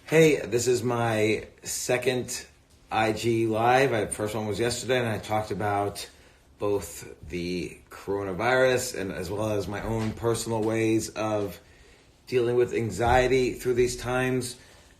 Hey, this is my second IG Live. First one was yesterday, and I talked about both the coronavirus and as well as my own personal ways of dealing with anxiety through these times.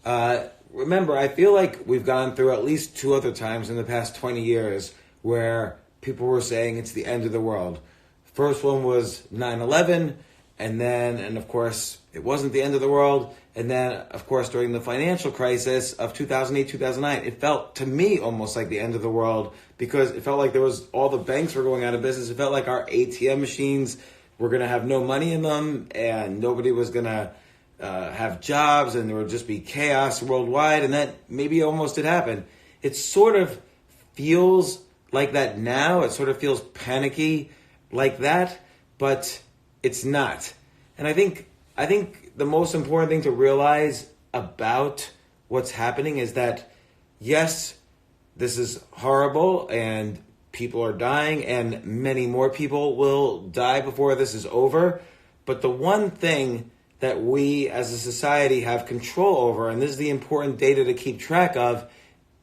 Remember, I feel like we've gone through at least two other times in the past 20 years where people were saying it's the end of the world. First one was 9/11, and of course, it wasn't the end of the world. And then, of course, during the financial crisis of 2008, 2009, it felt to me almost like the end of the world because it felt like all the banks were going out of business. It felt like our ATM machines were going to have no money in them and nobody was going to have jobs and there would just be chaos worldwide. And that maybe almost did happen. It sort of feels like that now. It sort of feels panicky like that, but it's not. And I think the most important thing to realize about what's happening is that, yes, this is horrible and people are dying and many more people will die before this is over. But the one thing that we as a society have control over, and this is the important data to keep track of,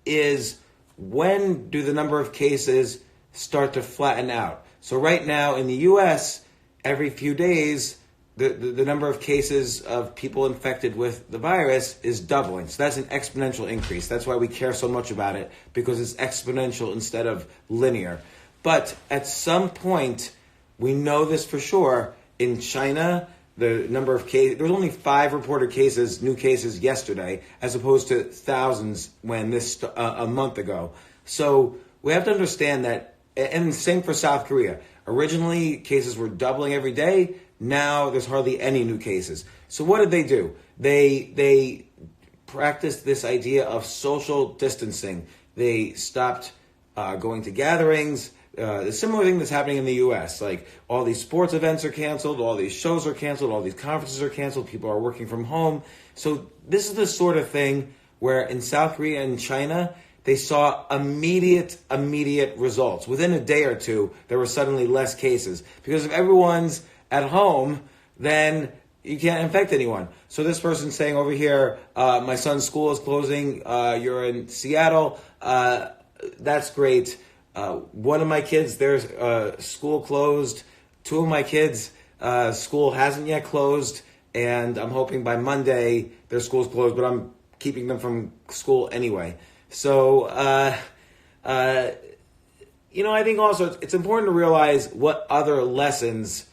is when do the number of cases start to flatten out? So right now in the US, every few days, the number of cases of people infected with the virus is doubling. So that's an exponential increase. That's why we care so much about it, because it's exponential instead of linear. But at some point, we know this for sure, in China, the number of cases, there was only 5 reported cases, new cases yesterday, as opposed to thousands when a month ago. So we have to understand that, and same for South Korea. Originally, cases were doubling every day. Now there's hardly any new cases. So what did they do? They practiced this idea of social distancing. They stopped going to gatherings. The similar thing that's happening in the U.S. Like all these sports events are canceled, all these shows are canceled, all these conferences are canceled. People are working from home. So this is the sort of thing where in South Korea and China, they saw immediate results. Within a day or two, there were suddenly less cases. Because if everyone's at home, then you can't infect anyone. So this person's saying over here, my son's school is closing. You're in Seattle. That's great. One of my kids, their school closed. 2 of my kids, school hasn't yet closed. And I'm hoping by Monday their school's closed, but I'm keeping them from school anyway. So, I think also it's important to realize what other lessons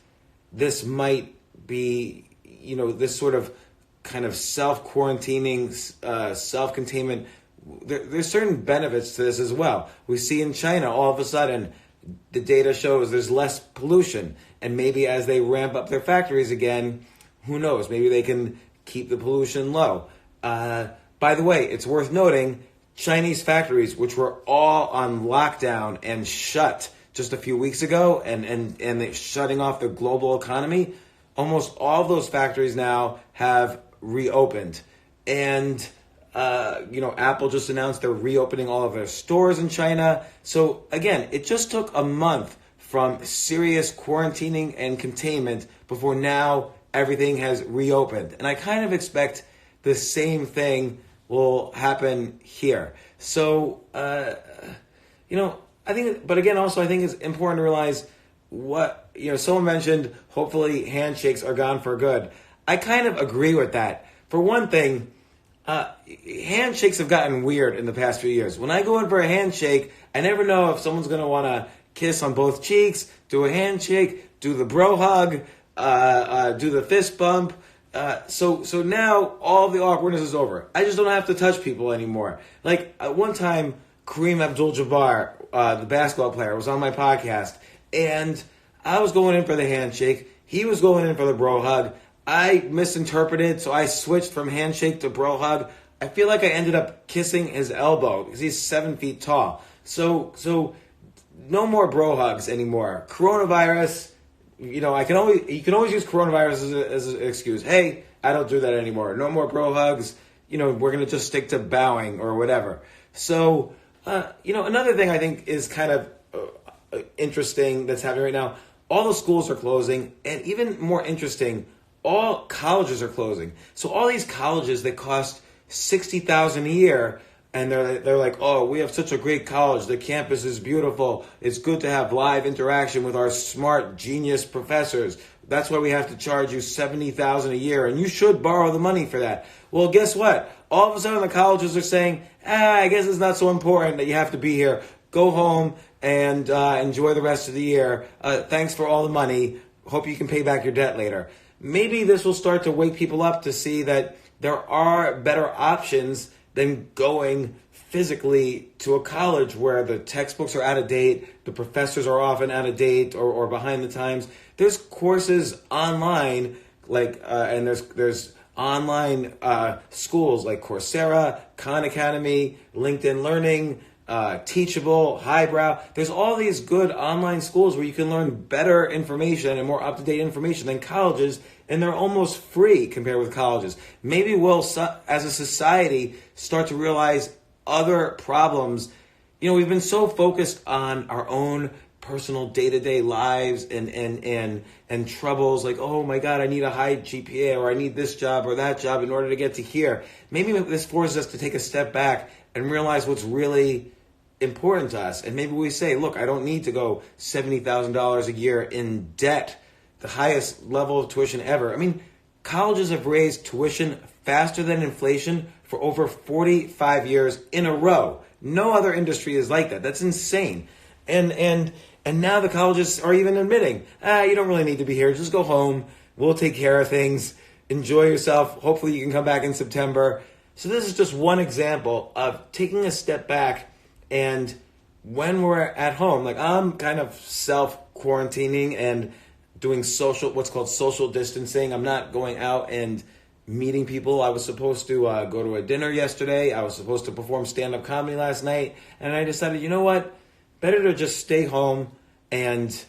this might be, this sort of kind of self-quarantining, self-containment. There's certain benefits to this as well. We see in China, all of a sudden, the data shows there's less pollution. And maybe as they ramp up their factories again, who knows, maybe they can keep the pollution low. By the way, it's worth noting, Chinese factories, which were all on lockdown and shut just a few weeks ago and they're shutting off the global economy, almost all of those factories now have reopened. And, Apple just announced they're reopening all of their stores in China. So again, it just took a month from serious quarantining and containment before now everything has reopened. And I kind of expect the same thing will happen here. So, I think it's important to realize what, someone mentioned, hopefully handshakes are gone for good. I kind of agree with that. For one thing, handshakes have gotten weird in the past few years. When I go in for a handshake, I never know if someone's going to want to kiss on both cheeks, do a handshake, do the bro hug, do the fist bump. So now all the awkwardness is over. I just don't have to touch people anymore. Like one time, Kareem Abdul-Jabbar, the basketball player, was on my podcast, and I was going in for the handshake. He was going in for the bro hug. I misinterpreted, so I switched from handshake to bro hug. I feel like I ended up kissing his elbow because he's 7 feet tall. So no more bro hugs anymore. Coronavirus, you can always use coronavirus as an excuse. Hey, I don't do that anymore. No more bro hugs. We're going to just stick to bowing or whatever. So, another thing I think is kind of interesting that's happening right now, all the schools are closing, and even more interesting, all colleges are closing. So all these colleges that cost $60,000 a year, and they're like, oh, we have such a great college. The campus is beautiful. It's good to have live interaction with our smart genius professors. That's why we have to charge you $70,000 a year, and you should borrow the money for that. Well, guess what? All of a sudden, the colleges are saying, I guess it's not so important that you have to be here. Go home and enjoy the rest of the year. Thanks for all the money. Hope you can pay back your debt later. Maybe this will start to wake people up to see that there are better options than going physically to a college where the textbooks are out of date, the professors are often out of date or behind the times. There's courses online, and there's online schools like Coursera, Khan Academy, LinkedIn Learning, Teachable, Highbrow. There's all these good online schools where you can learn better information and more up-to-date information than colleges, and they're almost free compared with colleges. Maybe we'll, as a society, start to realize other problems. We've been so focused on our own personal day-to-day lives and troubles, like, oh my God, I need a high GPA, or I need this job or that job in order to get to here. Maybe this forces us to take a step back and realize what's really important to us. And maybe we say, look, I don't need to go $70,000 a year in debt, the highest level of tuition ever. I mean, colleges have raised tuition faster than inflation for over 45 years in a row. No other industry is like that. That's insane. And now the colleges are even admitting, you don't really need to be here. Just go home. We'll take care of things. Enjoy yourself. Hopefully you can come back in September. So this is just one example of taking a step back. And when we're at home, like I'm kind of self-quarantining and doing what's called social distancing. I'm not going out and meeting people. I was supposed to go to a dinner yesterday. I was supposed to perform stand-up comedy last night. And I decided, you know what? Better to just stay home and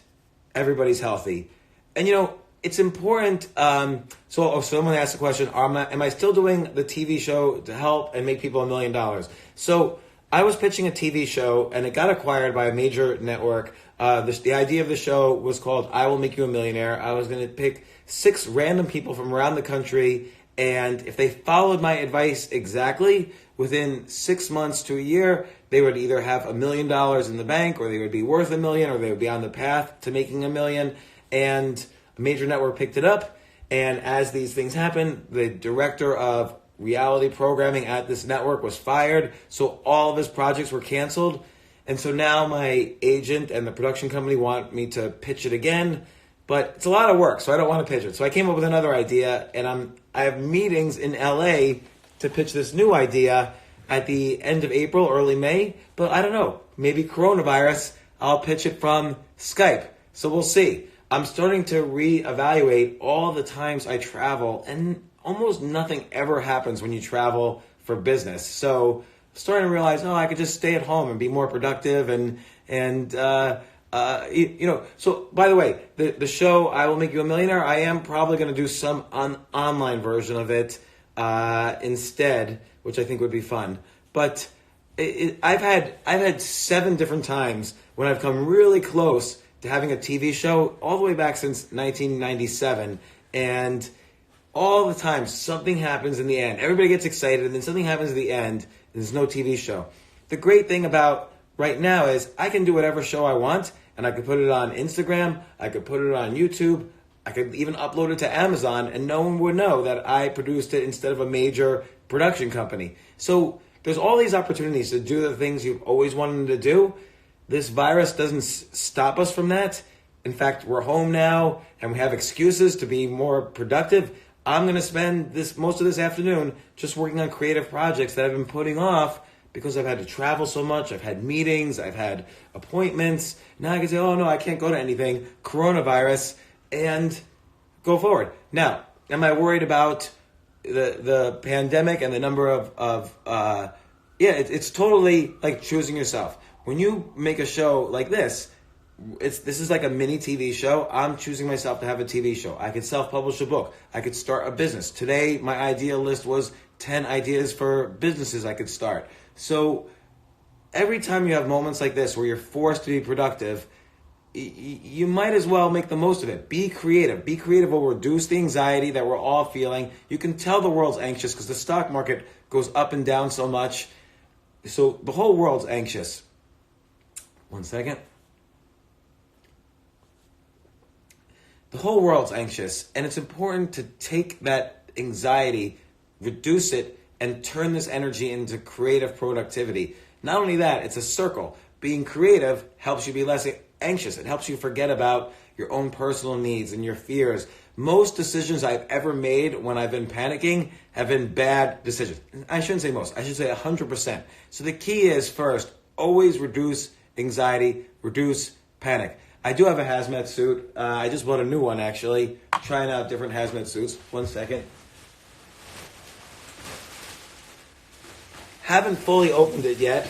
everybody's healthy. And, it's important. So someone asked the question, am I still doing the TV show to help and make people $1 million? So I was pitching a TV show and it got acquired by a major network. The idea of the show was called I Will Make You a Millionaire. I was going to pick 6 random people from around the country, and if they followed my advice exactly, within 6 months to a year, they would either have $1 million in the bank, or they would be worth $1 million, or they would be on the path to making $1 million. And a major network picked it up. And as these things happen, the director of reality programming at this network was fired. So all of his projects were canceled. And so now my agent and the production company want me to pitch it again. But it's a lot of work, so I don't want to pitch it. So I came up with another idea, and I have meetings in LA to pitch this new idea at the end of April, early May. But I don't know, maybe coronavirus, I'll pitch it from Skype. So we'll see. I'm starting to reevaluate all the times I travel, and almost nothing ever happens when you travel for business. So I'm starting to realize, I could just stay at home and be more productive So by the way, the show I Will Make You a Millionaire, I am probably going to do some online version of it instead, which I think would be fun. But I've had 7 different times when I've come really close to having a TV show, all the way back since 1997, and all the time something happens in the end. Everybody gets excited, and then something happens at the end, and there's no TV show. The great thing about right now is I can do whatever show I want, and I could put it on Instagram, I could put it on YouTube, I could even upload it to Amazon, and no one would know that I produced it instead of a major production company. So there's all these opportunities to do the things you've always wanted to do. This virus doesn't stop us from that. In fact, we're home now, and we have excuses to be more productive. I'm going to spend most of this afternoon just working on creative projects that I've been putting off because I've had to travel so much. I've had meetings, I've had appointments. Now I can say, oh no, I can't go to anything, coronavirus, and go forward. Now, am I worried about the pandemic and the number it's totally like choosing yourself. When you make a show like this is like a mini TV show. I'm choosing myself to have a TV show. I could self-publish a book. I could start a business. Today, my idea list was 10 ideas for businesses I could start. So every time you have moments like this where you're forced to be productive, you might as well make the most of it. Be creative. Be creative will reduce the anxiety that we're all feeling. You can tell the world's anxious because the stock market goes up and down so much. So the whole world's anxious. One second. The whole world's anxious, and it's important to take that anxiety, reduce it, and turn this energy into creative productivity. Not only that, it's a circle. Being creative helps you be less anxious. It helps you forget about your own personal needs and your fears. Most decisions I've ever made when I've been panicking have been bad decisions. I shouldn't say most. I should say 100%. So the key is, first, always reduce anxiety, reduce panic. I do have a hazmat suit. I just bought a new one, actually. Trying out different hazmat suits. One second. Haven't fully opened it yet,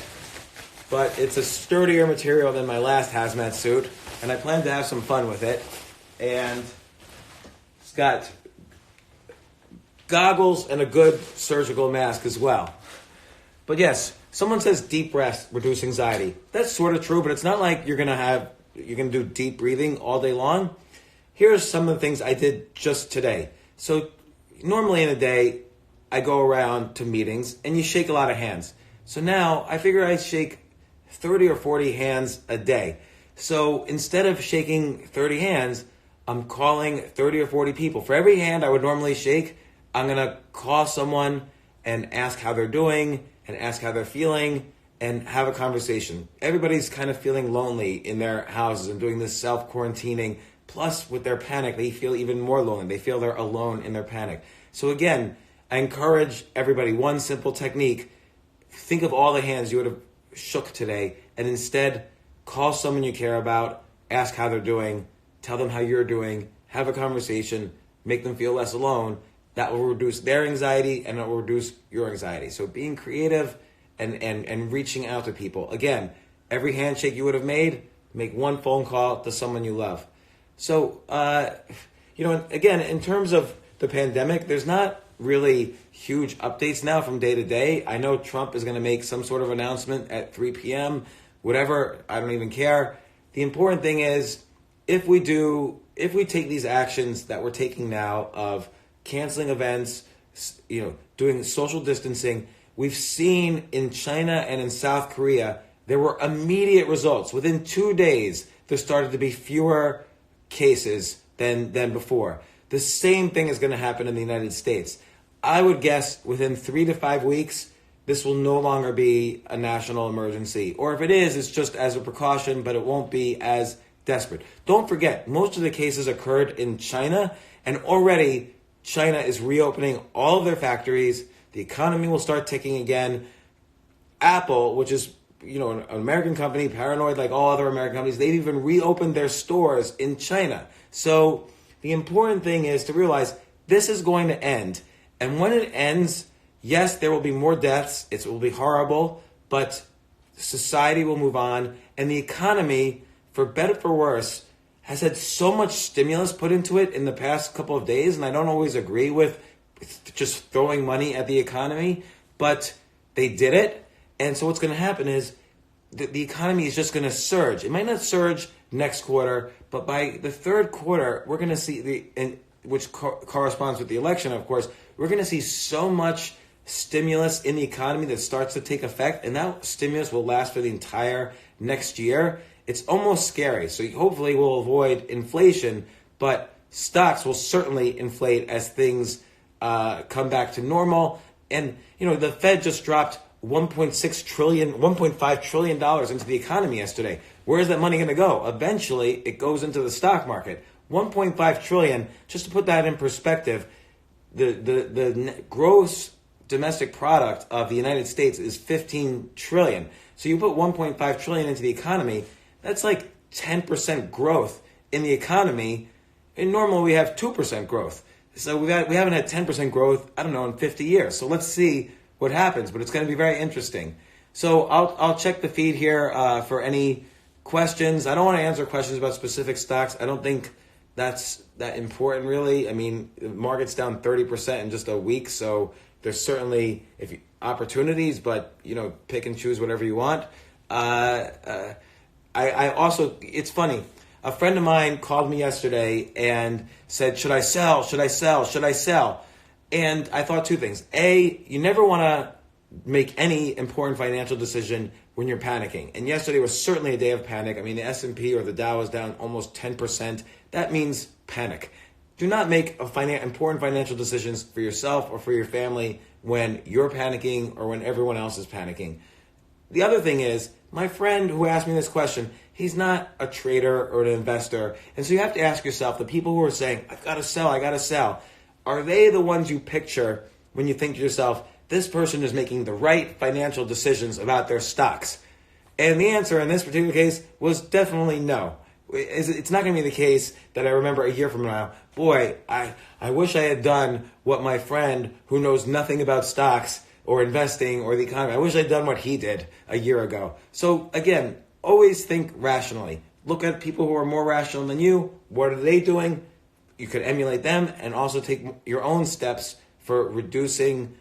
but it's a sturdier material than my last hazmat suit, and I plan to have some fun with it. And it's got goggles and a good surgical mask as well. But yes, someone says deep breaths reduce anxiety. That's sort of true, but it's not like you're gonna do deep breathing all day long. Here's some of the things I did just today. So normally in a day, I go around to meetings and you shake a lot of hands. So now I figure I shake 30 or 40 hands a day. So instead of shaking 30 hands, I'm calling 30 or 40 people. For every hand I would normally shake, I'm going to call someone and ask how they're doing and ask how they're feeling and have a conversation. Everybody's kind of feeling lonely in their houses and doing this self-quarantining. Plus, with their panic, they feel even more lonely. They feel they're alone in their panic. So again, I encourage everybody, one simple technique. Think of all the hands you would have shook today and instead call someone you care about, ask how they're doing, tell them how you're doing, have a conversation, make them feel less alone. That will reduce their anxiety and it will reduce your anxiety. So being creative and reaching out to people. Again, every handshake you would have made, make one phone call to someone you love. So, again, in terms of the pandemic, there's not really huge updates now from day to day. I know Trump is going to make some sort of announcement at 3 p.m., whatever, I don't even care. The important thing is, if we take these actions that we're taking now of canceling events, doing social distancing, we've seen in China and in South Korea, there were immediate results. Within 2 days, there started to be fewer cases than before. The same thing is going to happen in the United States. I would guess within 3 to 5 weeks, this will no longer be a national emergency. Or if it is, it's just as a precaution, but it won't be as desperate. Don't forget, most of the cases occurred in China, and already China is reopening all of their factories. The economy will start ticking again. Apple, which is an American company, paranoid like all other American companies, they've even reopened their stores in China. So the important thing is to realize this is going to end. And when it ends, yes, there will be more deaths. It will be horrible, but society will move on. And the economy, for better or for worse, has had so much stimulus put into it in the past couple of days. And I don't always agree with just throwing money at the economy, but they did it. And so what's going to happen is the economy is just going to surge. It might not surge next quarter, but by the third quarter, we're going to see which corresponds with the election, of course, we're going to see so much stimulus in the economy that starts to take effect, and that stimulus will last for the entire next year. It's almost scary. So hopefully we'll avoid inflation, but stocks will certainly inflate as things come back to normal. And, the Fed just dropped $1.5 trillion into the economy yesterday. Where is that money going to go? Eventually, it goes into the stock market. 1.5 trillion, just to put that in perspective, the gross domestic product of the United States is 15 trillion. So you put 1.5 trillion into the economy, that's like 10% growth in the economy. And normally we have 2% growth. So we haven't had 10% growth, in 50 years. So let's see what happens, but it's going to be very interesting. So I'll check the feed here for any questions. I don't want to answer questions about specific stocks. I don't think that's that important, really. I mean, the market's down 30% in just a week, so there's certainly opportunities, but pick and choose whatever you want. I also, it's funny. A friend of mine called me yesterday and said, should I sell? Should I sell? Should I sell? And I thought two things. A, you never want to make any important financial decision when you're panicking. And yesterday was certainly a day of panic. I mean, the S&P or the Dow was down almost 10%. That means panic. Do not make important financial decisions for yourself or for your family when you're panicking or when everyone else is panicking. The other thing is, my friend who asked me this question, he's not a trader or an investor. And so you have to ask yourself, the people who are saying, I've got to sell, are they the ones you picture when you think to yourself, this person is making the right financial decisions about their stocks? And the answer in this particular case was definitely no. It's not going to be the case that I remember a year from now, boy, I wish I had done what my friend who knows nothing about stocks or investing or the economy, I wish I'd done what he did a year ago. So again, always think rationally. Look at people who are more rational than you. What are they doing? You could emulate them and also take your own steps for reducing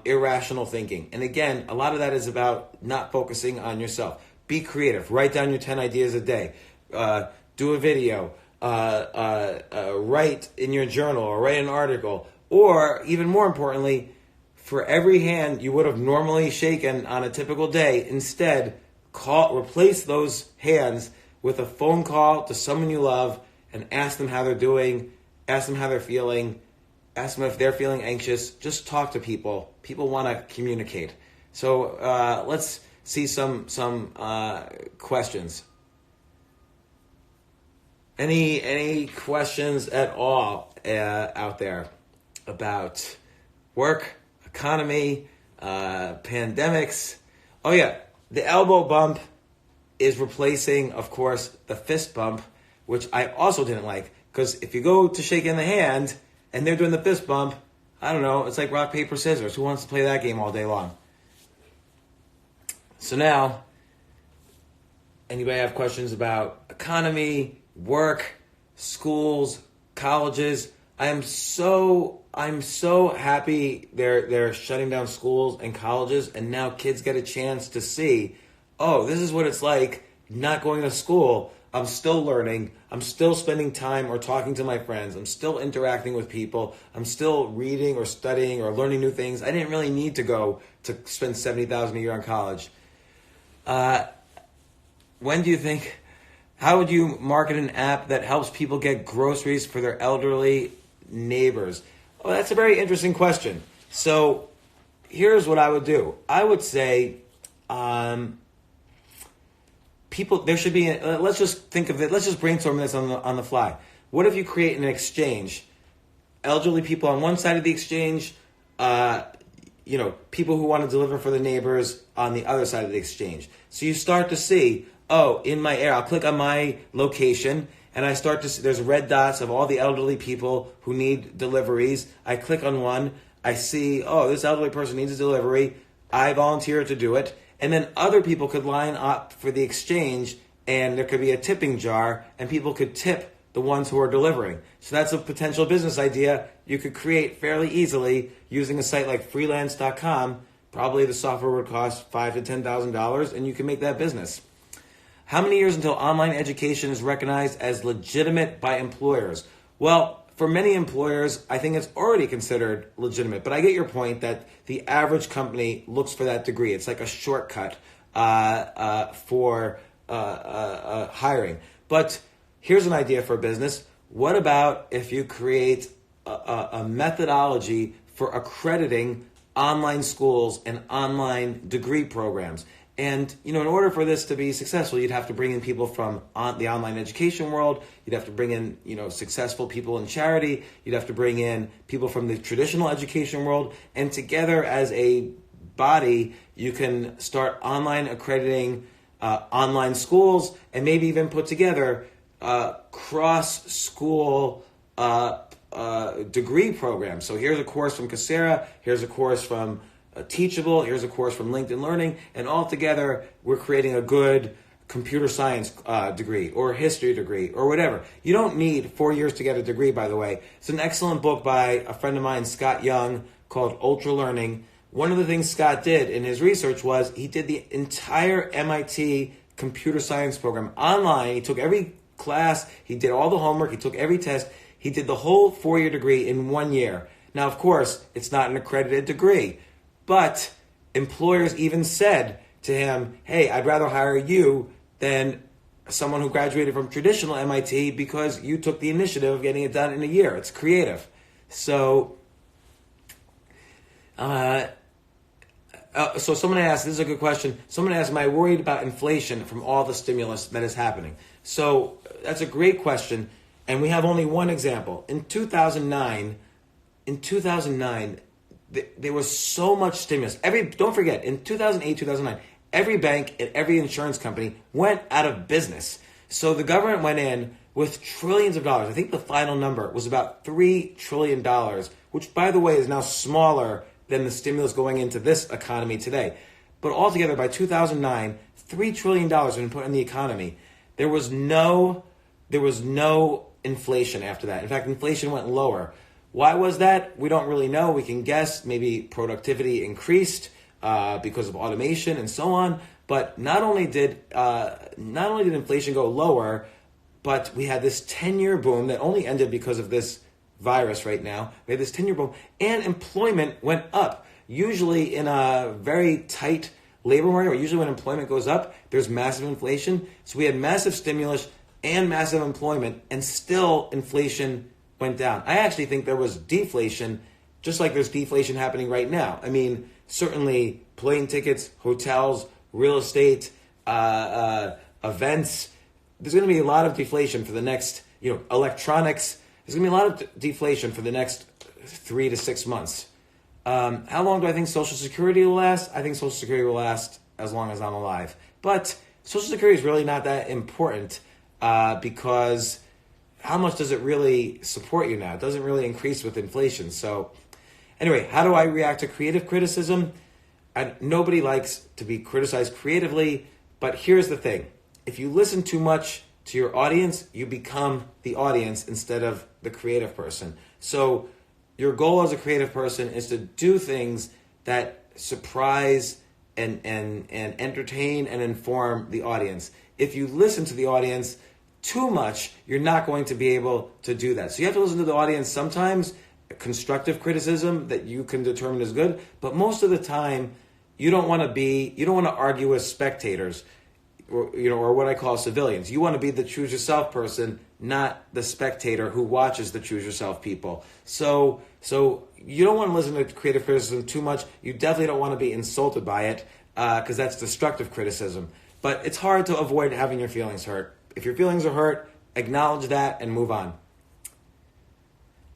irrational thinking. And again, a lot of that is about not focusing on yourself. Be creative. Write down your 10 ideas a day. Do a video. Write in your journal or write an article. Or even more importantly, for every hand you would have normally shaken on a typical day, instead replace those hands with a phone call to someone you love and ask them how they're doing, ask them how they're feeling, ask them if they're feeling anxious. Just talk to people. People want to communicate. So let's see some questions. Any questions at all out there about work, economy, pandemics? Oh yeah, the elbow bump is replacing, of course, the fist bump, which I also didn't like. Because if you go to shake in the hand and they're doing the fist bump, I don't know, it's like rock, paper, scissors. Who wants to play that game all day long? So now, anybody have questions about economy, work, schools, colleges? I'm so happy they're shutting down schools and colleges, and now kids get a chance to see, oh, this is what it's like not going to school. I'm still learning. I'm still spending time or talking to my friends. I'm still interacting with people. I'm still reading or studying or learning new things. I didn't really need to go to spend $70,000 a year on college. When do you think? How would you market an app that helps people get groceries for their elderly neighbors? Well, that's a very interesting question. So here's what I would do. I would say there should be, let's just think of it, let's just brainstorm this on the fly. What if you create an exchange? Elderly people on one side of the exchange, people who want to deliver for the neighbors on the other side of the exchange. So you start to see, oh, in my area, I'll click on my location, and I start to see there's red dots of all the elderly people who need deliveries. I click on one, I see, oh, this elderly person needs a delivery. I volunteer to do it. And then other people could line up for the exchange, and there could be a tipping jar, and people could tip the ones who are delivering. So that's a potential business idea you could create fairly easily using a site like freelance.com. Probably the software would cost $5,000 to $10,000, and you can make that business. How many years until online education is recognized as legitimate by employers? Well, for many employers, I think it's already considered legitimate. But I get your point that the average company looks for that degree. It's like a shortcut for hiring. But here's an idea for a business. What about if you create a methodology for accrediting online schools and online degree programs? And, in order for this to be successful, you'd have to bring in people from the online education world. You'd have to bring in, successful people in charity. You'd have to bring in people from the traditional education world. And together as a body, you can start online accrediting online schools and maybe even put together cross-school degree programs. So here's a course from Coursera. Here's a course from Teachable, here's a course from LinkedIn Learning, and all together we're creating a good computer science degree or history degree or whatever. You don't need 4 years to get a degree, by the way. It's an excellent book by a friend of mine, Scott Young, called Ultra Learning. One of the things Scott did in his research was he did the entire MIT computer science program online. He took every class. He did all the homework. He took every test. He did the whole 4-year degree in 1 year. Now, of course, it's not an accredited degree, but employers even said to him, hey, I'd rather hire you than someone who graduated from traditional MIT because you took the initiative of getting it done in a year. It's creative. So, so someone asked, this is a good question, someone asked, am I worried about inflation from all the stimulus that is happening? So that's a great question, and we have only one example. In 2009, there was so much stimulus. Don't forget, in 2008, 2009, every bank and every insurance company went out of business. So the government went in with trillions of dollars. I think the final number was about $3 trillion, which, by the way, is now smaller than the stimulus going into this economy today. But altogether, by 2009, $3 trillion had been put in the economy. There was no inflation after that. In fact, inflation went lower. Why was that? We don't really know. We can guess. Maybe productivity increased because of automation and so on. But not only did inflation go lower, but we had this 10-year boom that only ended because of this virus right now. We had this 10-year boom, and employment went up. Usually in a very tight labor market, or usually when employment goes up, there's massive inflation. So we had massive stimulus and massive employment, and still inflation went down. I actually think there was deflation, just like there's deflation happening right now. I mean, certainly plane tickets, hotels, real estate, events. There's going to be a lot of deflation for the next, electronics. There's going to be a lot of deflation for the next 3 to 6 months. How long do I think Social Security will last? I think Social Security will last as long as I'm alive. But Social Security is really not that important because how much does it really support you now? It doesn't really increase with inflation. So anyway, how do I react to creative criticism? Nobody likes to be criticized creatively, but here's the thing. If you listen too much to your audience, you become the audience instead of the creative person. So your goal as a creative person is to do things that surprise and entertain and inform the audience. If you listen to the audience too much, you're not going to be able to do that. So you have to listen to the audience sometimes, constructive criticism that you can determine is good, but most of the time you don't want to argue with spectators or what I call civilians. You want to be the choose yourself person, not the spectator who watches the choose yourself people. So you don't want to listen to creative criticism too much. You definitely don't want to be insulted by it because that's destructive criticism. But it's hard to avoid having your feelings hurt. If your feelings are hurt, acknowledge that and move on.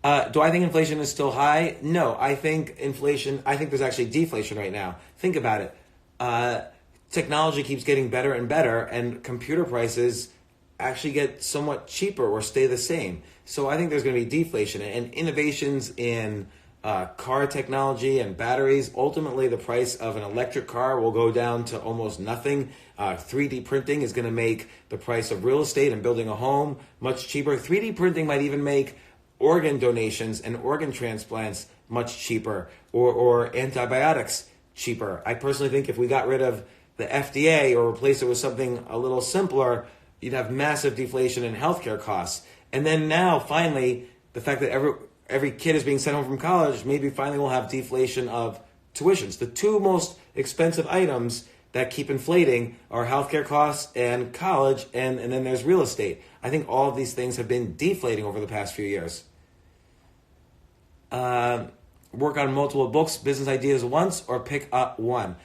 Do I think inflation is still high? No, I think there's actually deflation right now. Think about it. Technology keeps getting better and better, and computer prices actually get somewhat cheaper or stay the same. So I think there's going to be deflation and innovations in car technology and batteries. Ultimately, the price of an electric car will go down to almost nothing. 3D printing is going to make the price of real estate and building a home much cheaper. 3D printing might even make organ donations and organ transplants much cheaper, or antibiotics cheaper. I personally think if we got rid of the FDA or replace it with something a little simpler, you'd have massive deflation in healthcare costs. And then now, finally, the fact that every kid is being sent home from college, maybe finally we'll have deflation of tuitions. The two most expensive items that keep inflating are healthcare costs and college, and then there's real estate. I think all of these things have been deflating over the past few years. Work on multiple books, business ideas once, or pick up one?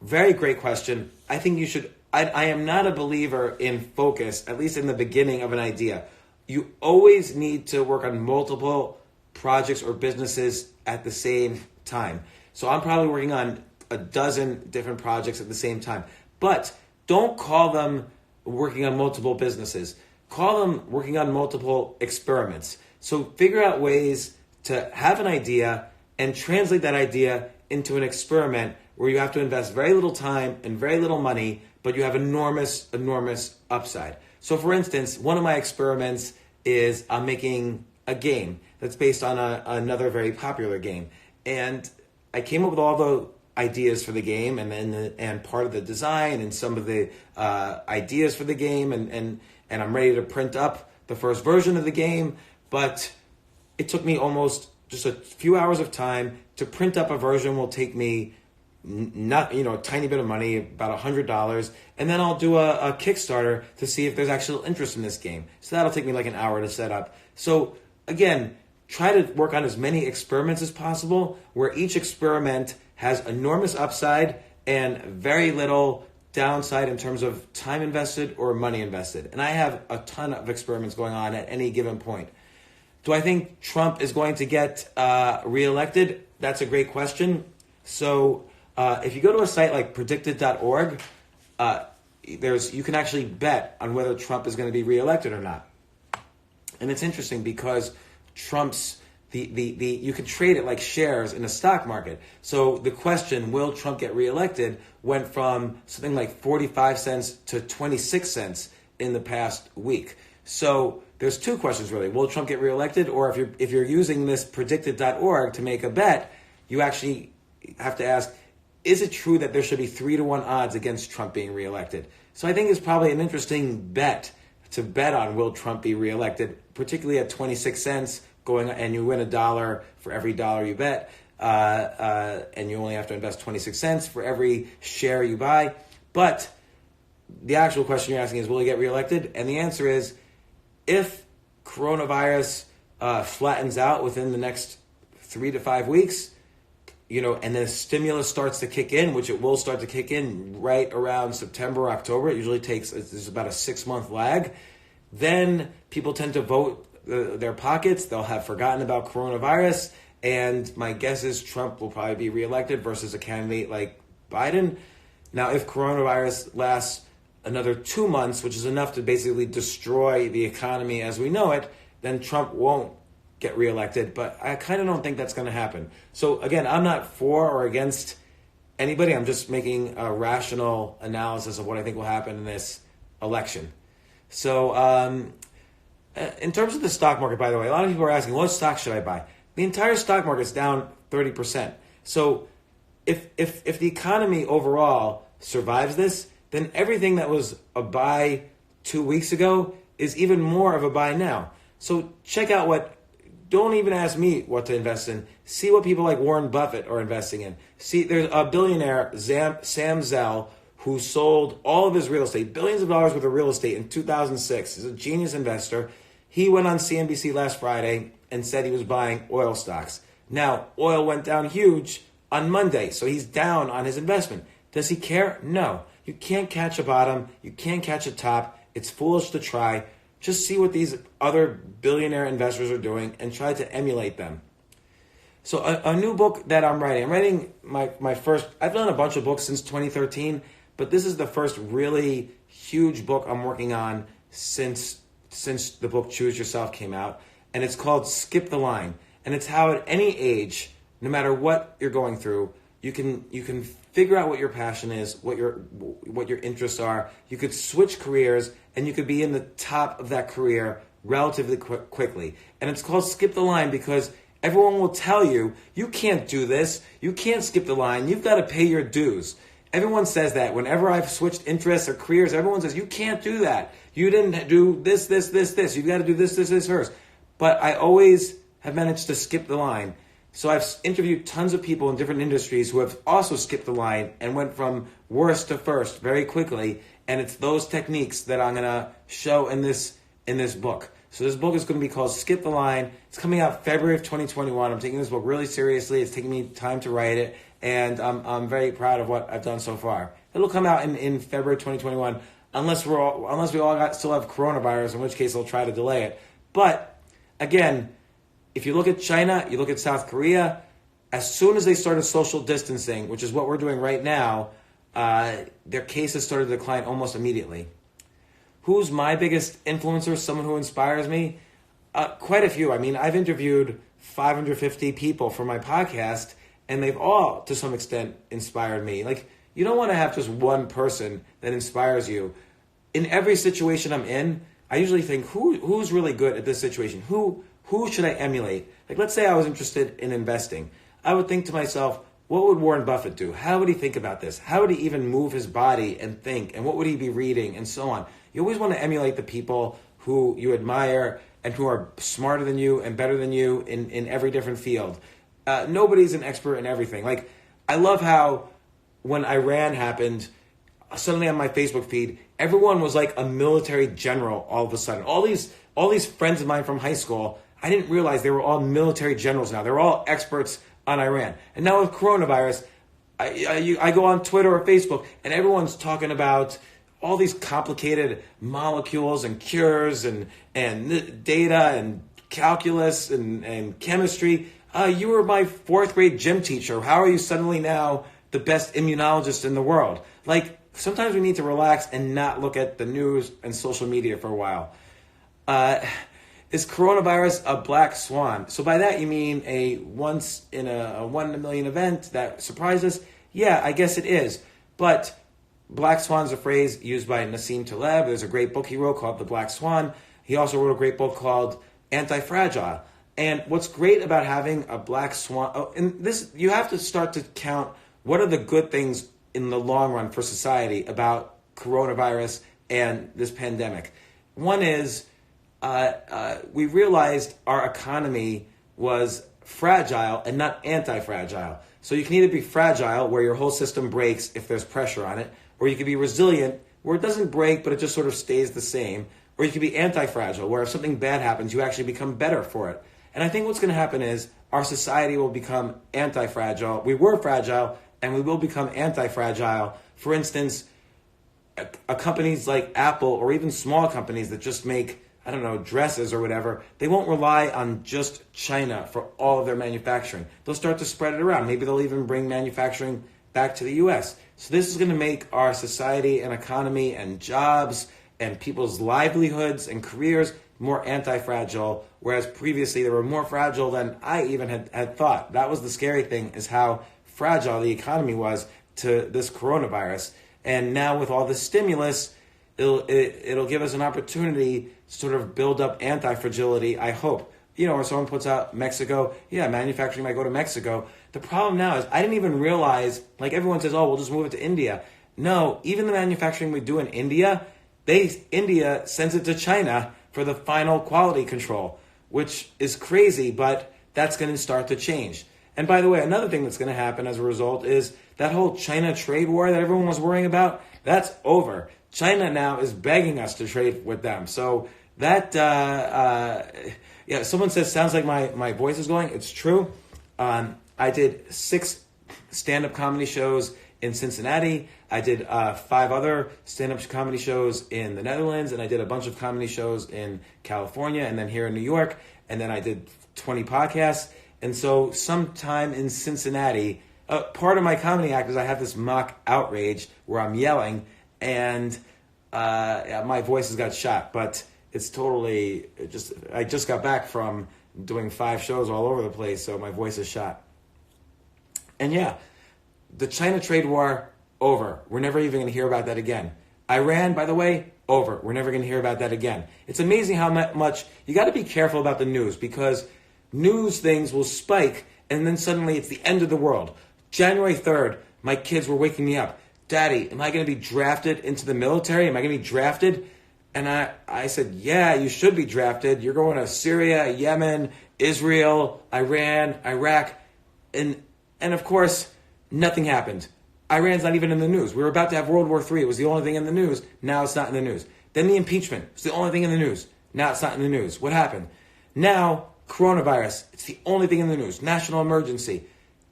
Very great question. I think you should. I am not a believer in focus, at least in the beginning of an idea. You always need to work on multiple projects or businesses at the same time. So I'm probably working on a dozen different projects at the same time. But don't call them working on multiple businesses. Call them working on multiple experiments. So figure out ways to have an idea and translate that idea into an experiment where you have to invest very little time and very little money, but you have enormous, enormous upside. So for instance, one of my experiments is I'm making a game that's based on another very popular game. And I came up with all the ideas for the game and part of the design and some of the ideas for the game and and I'm ready to print up the first version of the game, but it took me almost just a few hours of time to print up a version. Will take me not a tiny bit of money, about $100, and then I'll do a Kickstarter to see if there's actual interest in this game. So that'll take me like an hour to set up. So again, try to work on as many experiments as possible, where each experiment has enormous upside and very little downside in terms of time invested or money invested. And I have a ton of experiments going on at any given point. Do I think Trump is going to get reelected? That's a great question. So if you go to a site like predicted.org, you can actually bet on whether Trump is going to be reelected or not. And it's interesting because Trump's you can trade it like shares in a stock market. So the question, will Trump get reelected, went from something like 45 cents to 26 cents in the past week. So there's two questions really. Will Trump get reelected? Or if you're using this predicted.org to make a bet, you actually have to ask, is it true that there should be 3-1 odds against Trump being reelected? So I think it's probably an interesting bet to bet on, will Trump be reelected, particularly at 26 cents, and you win $1 for every dollar you bet, and you only have to invest 26 cents for every share you buy. But the actual question you're asking is, will he get reelected? And the answer is, if coronavirus flattens out within the next 3 to 5 weeks, and the stimulus starts to kick in, which it will start to kick in right around September, October. It usually there's about a 6-month lag. Then people tend to vote their pockets. They'll have forgotten about coronavirus. And my guess is Trump will probably be reelected versus a candidate like Biden. Now, if coronavirus lasts another 2 months, which is enough to basically destroy the economy as we know it, then Trump won't get reelected, but I kind of don't think that's going to happen. So again, I'm not for or against anybody. I'm just making a rational analysis of what I think will happen in this election. So in terms of the stock market, by the way, a lot of people are asking, what stock should I buy? The entire stock market is down 30%. So if the economy overall survives this, then everything that was a buy 2 weeks ago is even more of a buy now. So check out don't even ask me what to invest in. See what people like Warren Buffett are investing in. See, there's a billionaire, Sam Zell, who sold all of his real estate, billions of dollars worth of real estate in 2006. He's a genius investor. He went on CNBC last Friday and said he was buying oil stocks. Now, oil went down huge on Monday, so he's down on his investment. Does he care? No. You can't catch a bottom. You can't catch a top. It's foolish to try. Just see what these other billionaire investors are doing and try to emulate them. So a new book that I'm writing my first, I've done a bunch of books since 2013, but this is the first really huge book I'm working on since the book Choose Yourself came out. And it's called Skip the Line. And it's how at any age, no matter what you're going through, you can figure out what your passion is, what your interests are. You could switch careers and you could be in the top of that career relatively quickly. And it's called Skip the Line because everyone will tell you, you can't do this. You can't skip the line. You've got to pay your dues. Everyone says that. Whenever I've switched interests or careers, everyone says, you can't do that. You didn't do this. You've got to do this first. But I always have managed to skip the line. So I've interviewed tons of people in different industries who have also skipped the line and went from worst to first very quickly. And it's those techniques that I'm going to show in this book. So this book is going to be called Skip the Line. It's coming out February of 2021. I'm taking this book really seriously. It's taking me time to write it. And I'm very proud of what I've done so far. It'll come out in February 2021, unless we all still have coronavirus, in which case I'll try to delay it. But again, if you look at China, you look at South Korea, as soon as they started social distancing, which is what we're doing right now, their cases started to decline almost immediately. Who's my biggest influencer, someone who inspires me? Quite a few. I mean, I've interviewed 550 people for my podcast, and they've all, to some extent, inspired me. Like, you don't want to have just one person that inspires you. In every situation I'm in, I usually think, who's really good at this situation? Who should I emulate? Like, let's say I was interested in investing. I would think to myself, what would Warren Buffett do? How would he think about this? How would he even move his body and think? And what would he be reading? And so on. You always want to emulate the people who you admire and who are smarter than you and better than you in every different field. Nobody's an expert in everything. Like, I love how when Iran happened, suddenly on my Facebook feed, everyone was like a military general all of a sudden. All these friends of mine from high school, I didn't realize they were all military generals now. They're all experts on Iran. And now with coronavirus, I go on Twitter or Facebook, and everyone's talking about all these complicated molecules and cures and data and calculus and chemistry. You were my fourth grade gym teacher. How are you suddenly now the best immunologist in the world? Like, sometimes we need to relax and not look at the news and social media for a while. Is coronavirus a black swan? So by that you mean a once in a 1 in a million event that surprised us? Yeah, I guess it is. But black swan is a phrase used by Nassim Taleb. There's a great book he wrote called The Black Swan. He also wrote a great book called Anti-Fragile. And what's great about having a black swan, and this, you have to start to count what are the good things in the long run for society about coronavirus and this pandemic. One is we realized our economy was fragile and not anti-fragile. So you can either be fragile, where your whole system breaks if there's pressure on it, or you can be resilient, where it doesn't break, but it just sort of stays the same, or you can be anti-fragile, where if something bad happens, you actually become better for it. And I think what's going to happen is our society will become anti-fragile. We were fragile, and we will become anti-fragile. For instance, companies like Apple, or even small companies that just make, I don't know, dresses or whatever, they won't rely on just China for all of their manufacturing. They'll start to spread it around. Maybe they'll even bring manufacturing back to the U.S. So this is going to make our society and economy and jobs and people's livelihoods and careers more anti-fragile, whereas previously they were more fragile than I even had thought. That was the scary thing, is how fragile the economy was to this coronavirus. And now with all the stimulus, it'll give us an opportunity to sort of build up anti-fragility, I hope. You know, or someone puts out Mexico, yeah, manufacturing might go to Mexico. The problem now is I didn't even realize, like everyone says, oh, we'll just move it to India. No, even the manufacturing we do in India, India sends it to China for the final quality control, which is crazy, but that's going to start to change. And by the way, another thing that's going to happen as a result is that whole China trade war that everyone was worrying about, that's over. China now is begging us to trade with them. So that, yeah, someone says, sounds like my voice is going. It's true. I did 6 stand-up comedy shows in Cincinnati. I did 5 other stand-up comedy shows in the Netherlands, and I did a bunch of comedy shows in California, and then here in New York, and then I did 20 podcasts. And so sometime in Cincinnati, part of my comedy act is I have this mock outrage where I'm yelling, and my voice has got shot, but it's totally I just got back from doing 5 shows all over the place, so my voice is shot. And yeah, the China trade war, over. We're never even going to hear about that again. Iran, by the way, over. We're never going to hear about that again. It's amazing how much you got to be careful about the news, because news things will spike and then suddenly it's the end of the world. January 3rd, my kids were waking me up. Daddy, am I going to be drafted into the military? Am I going to be drafted? And I said, yeah, you should be drafted. You're going to Syria, Yemen, Israel, Iran, Iraq. And of course, nothing happened. Iran's not even in the news. We were about to have World War III. It was the only thing in the news. Now it's not in the news. Then the impeachment. It's the only thing in the news. Now it's not in the news. What happened? Now, coronavirus. It's the only thing in the news. National emergency.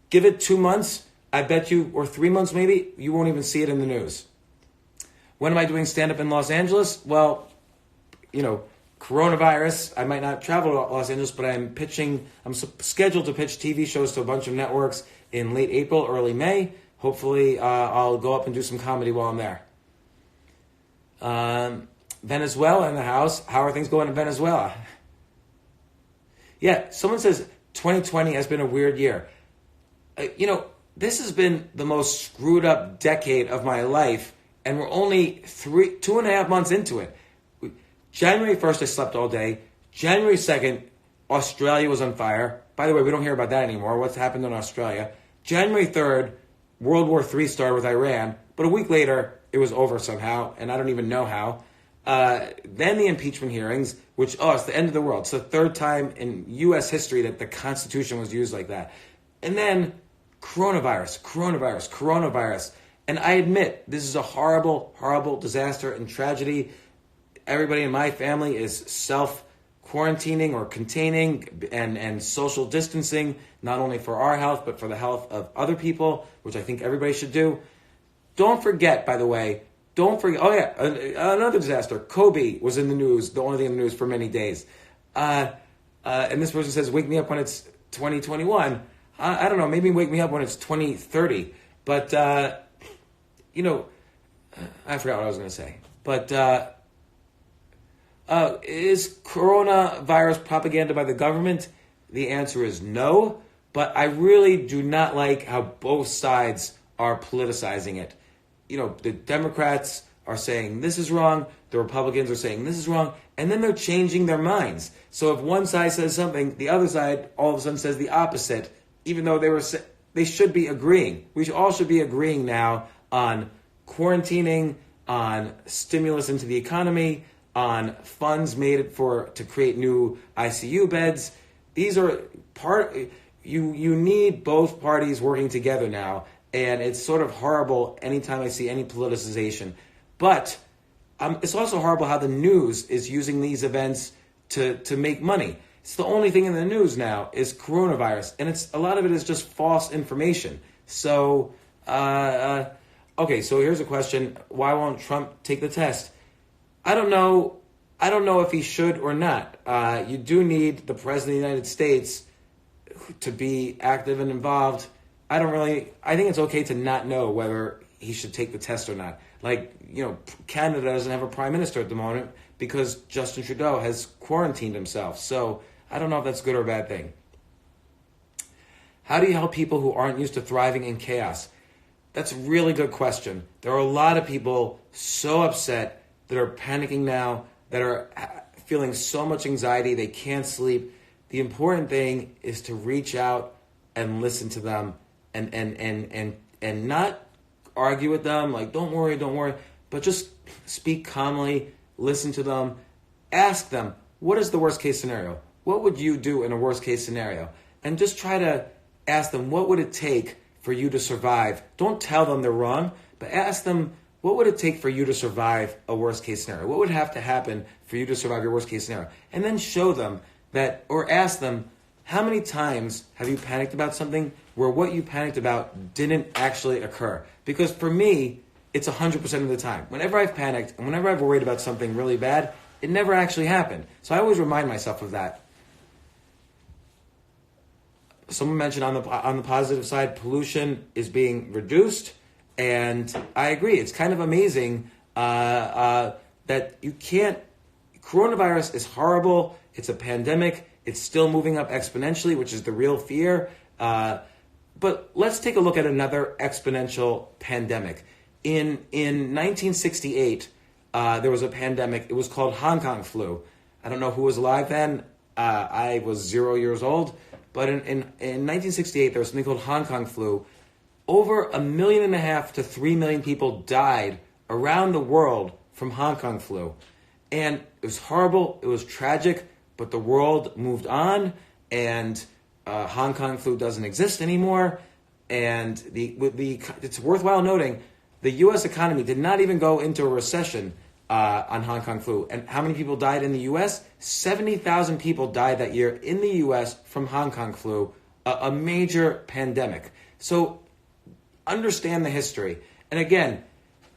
Give it 2 months, I bet you, or 3 months maybe, you won't even see it in the news. When am I doing stand-up in Los Angeles? Well, you know, coronavirus. I might not travel to Los Angeles, but I'm scheduled to pitch TV shows to a bunch of networks in late April, early May. Hopefully, I'll go up and do some comedy while I'm there. Venezuela in the house. How are things going in Venezuela? Yeah, someone says 2020 has been a weird year. You know, this has been the most screwed up decade of my life, and we're only 2.5 months into it. January 1st, I slept all day. January 2nd, Australia was on fire. By the way, we don't hear about that anymore. What's happened in Australia? January 3rd, World War III started with Iran, but a week later, it was over somehow, and I don't even know how. Then the impeachment hearings, which, it's the end of the world. It's the third time in U.S. history that the Constitution was used like that. And then coronavirus. And I admit, this is a horrible, horrible disaster and tragedy. Everybody in my family is self-quarantining or containing and social distancing, not only for our health, but for the health of other people, which I think everybody should do. Don't forget, by the way, another disaster. Kobe was in the news, the only thing in the news for many days. And this person says, wake me up when it's 2021. I don't know, maybe wake me up when it's 2030. But, I forgot what I was going to say. But is coronavirus propaganda by the government? The answer is no. But I really do not like how both sides are politicizing it. The Democrats are saying this is wrong, the Republicans are saying this is wrong, and then they're changing their minds. So if one side says something, the other side all of a sudden says the opposite, even though they should be agreeing. We all should be agreeing now on quarantining, on stimulus into the economy, on funds made to create new ICU beds. These are you need both parties working together now. And it's sort of horrible anytime I see any politicization. But it's also horrible how the news is using these events to make money. It's the only thing in the news now is coronavirus. And a lot of it is just false information. So, okay, so here's a question. Why won't Trump take the test? I don't know if he should or not. You do need the President of the United States to be active and involved. I think it's okay to not know whether he should take the test or not. Canada doesn't have a prime minister at the moment because Justin Trudeau has quarantined himself. So I don't know if that's a good or a bad thing. How do you help people who aren't used to thriving in chaos? That's a really good question. There are a lot of people so upset that are panicking now, that are feeling so much anxiety, they can't sleep. The important thing is to reach out and listen to them. And not argue with them, like, don't worry, but just speak calmly, listen to them, ask them, what is the worst case scenario? What would you do in a worst case scenario? And just try to ask them, what would it take for you to survive? Don't tell them they're wrong, but ask them, what would it take for you to survive a worst case scenario? What would have to happen for you to survive your worst case scenario? And then show them that, or ask them, how many times have you panicked about something where what you panicked about didn't actually occur? Because for me, it's 100% of the time. Whenever I've panicked and whenever I've worried about something really bad, it never actually happened. So I always remind myself of that. Someone mentioned on the positive side, pollution is being reduced, and I agree. It's kind of amazing that you can't. Coronavirus is horrible. It's a pandemic. It's still moving up exponentially, which is the real fear. But let's take a look at another exponential pandemic. In 1968, there was a pandemic. It was called Hong Kong flu. I don't know who was alive then. I was 0 years old. But in 1968, there was something called Hong Kong flu. Over 1.5 million to 3 million people died around the world from Hong Kong flu. And it was horrible. It was tragic. But the world moved on, and Hong Kong flu doesn't exist anymore. And it's worthwhile noting, the U.S. economy did not even go into a recession on Hong Kong flu. And how many people died in the U.S.? 70,000 people died that year in the U.S. from Hong Kong flu, a major pandemic. So understand the history. And again,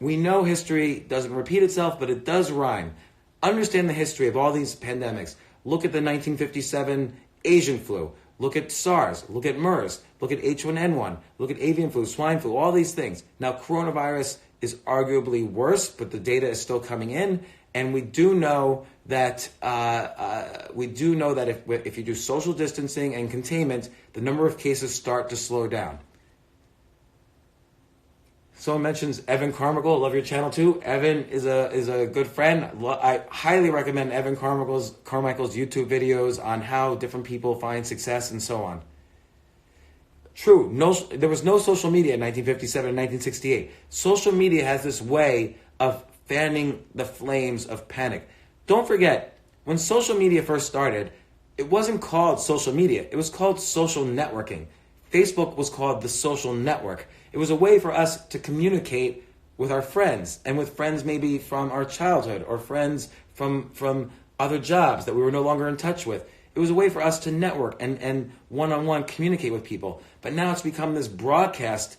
we know history doesn't repeat itself, but it does rhyme. Understand the history of all these pandemics. Look at the 1957 Asian flu. Look at SARS. Look at MERS. Look at H1N1. Look at avian flu, swine flu, all these things. Now, coronavirus is arguably worse, but the data is still coming in. And we do know that if you do social distancing and containment, the number of cases start to slow down. Someone mentions Evan Carmichael. Love your channel too. Evan is a good friend. I highly recommend Evan Carmichael's YouTube videos on how different people find success and so on. True, there was no social media in 1957 and 1968. Social media has this way of fanning the flames of panic. Don't forget, when social media first started, it wasn't called social media. It was called social networking. Facebook was called the social network. It was a way for us to communicate with our friends, and with friends maybe from our childhood or friends from other jobs that we were no longer in touch with. It was a way for us to network and one-on-one communicate with people. But now it's become this broadcast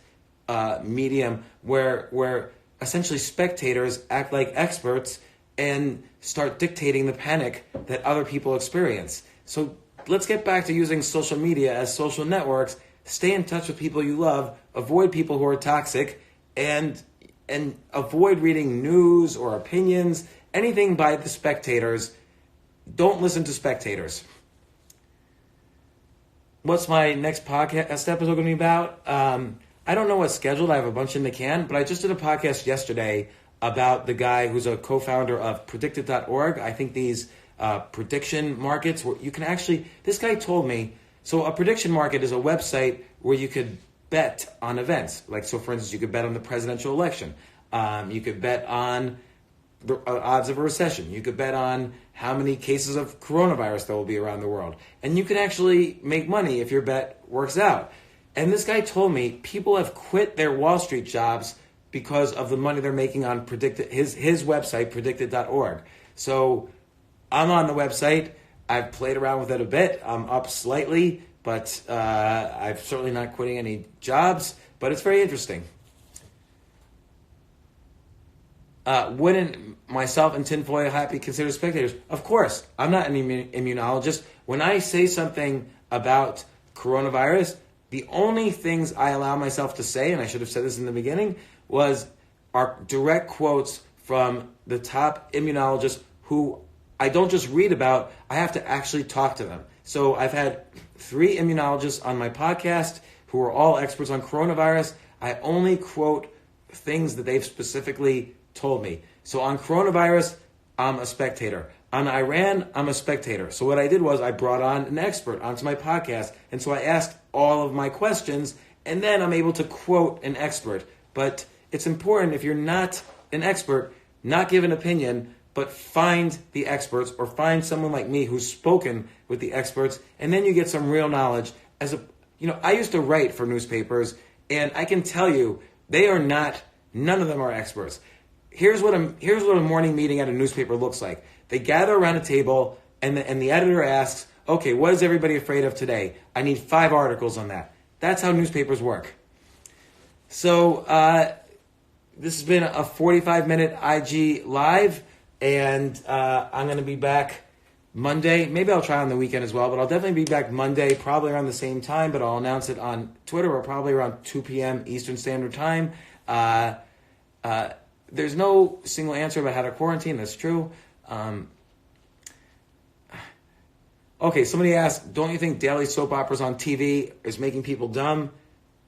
medium where essentially spectators act like experts and start dictating the panic that other people experience. So let's get back to using social media as social networks. Stay in touch with people you love. Avoid people who are toxic, and avoid reading news or opinions, anything by the spectators. Don't listen to spectators. What's my next podcast episode going to be about? I don't know what's scheduled. I have a bunch in the can, but I just did a podcast yesterday about the guy who's a co-founder of predicted.org. I think these prediction markets where you can actually, this guy told me, so a prediction market is a website where you could bet on events. Like, so for instance, you could bet on the presidential election. You could bet on the odds of a recession. You could bet on how many cases of coronavirus there will be around the world. And you can actually make money if your bet works out. And this guy told me people have quit their Wall Street jobs because of the money they're making on his website, predicted.org. So I'm on the website. I've played around with it a bit. I'm up slightly, but I'm certainly not quitting any jobs. But it's very interesting. Wouldn't myself and Tinfoil Hat be considered spectators? Of course. I'm not an immunologist. When I say something about coronavirus, the only things I allow myself to say, and I should have said this in the beginning, are direct quotes from the top immunologists who I don't just read about, I have to actually talk to them. So I've had 3 immunologists on my podcast who are all experts on coronavirus. I only quote things that they've specifically told me. So on coronavirus, I'm a spectator. On Iran, I'm a spectator. So what I did was I brought on an expert onto my podcast. And so I asked all of my questions, and then I'm able to quote an expert. But it's important, if you're not an expert, not give an opinion, but find the experts or find someone like me who's spoken with the experts, and then you get some real knowledge. I used to write for newspapers, and I can tell you, none of them are experts. Here's what a morning meeting at a newspaper looks like. They gather around a table, and the editor asks, okay, what is everybody afraid of today? I need 5 articles on that. That's how newspapers work. So this has been a 45-minute IG Live, and I'm going to be back Monday. Maybe I'll try on the weekend as well, but I'll definitely be back Monday, probably around the same time, but I'll announce it on Twitter, or probably around 2 p.m. Eastern Standard Time. There's no single answer about how to quarantine. That's true. Okay, somebody asked, don't you think daily soap operas on TV is making people dumb?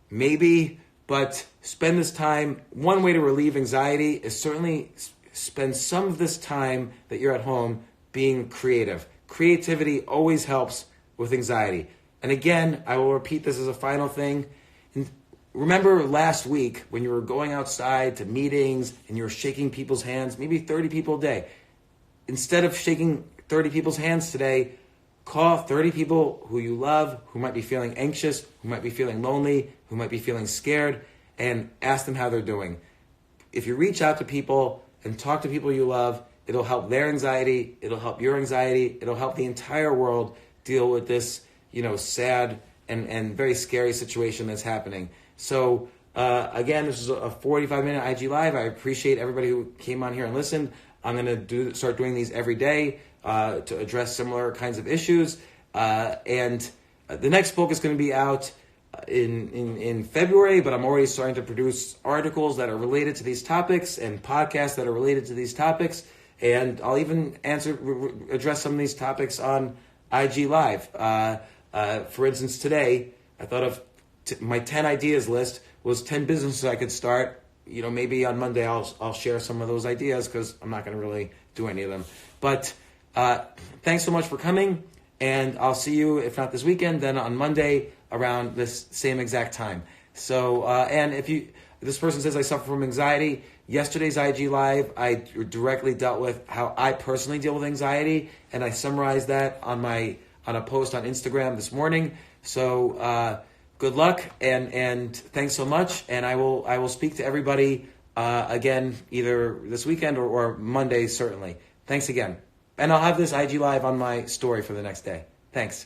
Maybe, but spend this time. One way to relieve anxiety is certainly spend some of this time that you're at home being creative. Creativity always helps with anxiety. And again, I will repeat this as a final thing. Remember last week when you were going outside to meetings and you were shaking people's hands, maybe 30 people a day. Instead of shaking 30 people's hands today, call 30 people who you love, who might be feeling anxious, who might be feeling lonely, who might be feeling scared, and ask them how they're doing. If you reach out to people and talk to people you love, it'll help their anxiety, it'll help your anxiety, it'll help the entire world deal with this, sad and very scary situation that's happening. So again, this is a 45-minute IG Live. I appreciate everybody who came on here and listened. I'm going to start doing these every day to address similar kinds of issues. And the next book is going to be out in February, but I'm already starting to produce articles that are related to these topics and podcasts that are related to these topics. And I'll even address some of these topics on IG Live. For instance, today, I thought of my 10 ideas list was 10 businesses I could start. Maybe on Monday I'll share some of those ideas because I'm not going to really do any of them. But thanks so much for coming, and I'll see you, if not this weekend, then on Monday around this same exact time. So, and if you, This person says I suffer from anxiety. Yesterday's IG Live, I directly dealt with how I personally deal with anxiety, and I summarized that on a post on Instagram this morning. So good luck, and thanks so much. And I will speak to everybody again either this weekend or Monday, certainly. Thanks again. And I'll have this IG Live on my story for the next day. Thanks.